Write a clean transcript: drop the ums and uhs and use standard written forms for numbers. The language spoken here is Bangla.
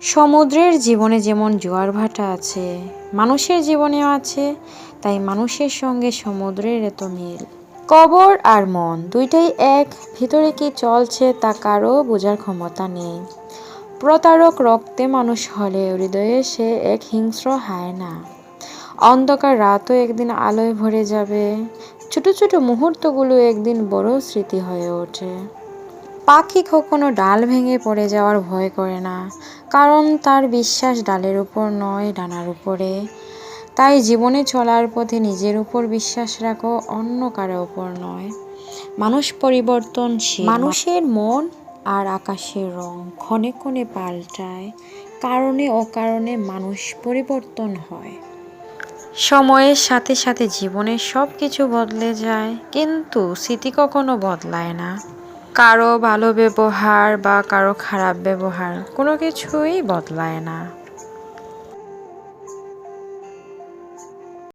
সমুদ্রের জীবনে যেমন জোয়ার ভাটা আছে, মানুষের জীবনেও আছে। তাই মানুষের সঙ্গে সমুদ্রের এত মিল। কবর আর মন দুইটাই এক, ভিতরে কি চলছে তা কারও বোঝার ক্ষমতা নেই। প্রতারক রক্তে মানুষ হলে হৃদয়ে সে এক হিংস্র হায়না। অন্ধকার রাতও একদিন আলোয় ভরে যাবে, ছোট ছোট মুহূর্তগুলো একদিন বড় স্মৃতি হয়ে ওঠে। পাখি কখনো ডাল ভেঙে পড়ে যাওয়ার ভয় করে না, কারণ তার বিশ্বাস ডালের উপর নয়, ডানার উপরে। তাই জীবনে চলার পথে নিজের উপর বিশ্বাস রাখো, অন্য কারো উপর নয়। মানুষ পরিবর্তনশীল, মানুষের মন আর আকাশের রং ক্ষণে ক্ষণে পাল্টায়। কারণে অকারণে মানুষ পরিবর্তন হয়। সময়ের সাথে সাথে জীবনের সব কিছু বদলে যায়, কিন্তু স্মৃতি কখনো বদলায় না। কারো ভালো ব্যবহার বা কারো খারাপ ব্যবহার কোনো কিছুই বদলায় না।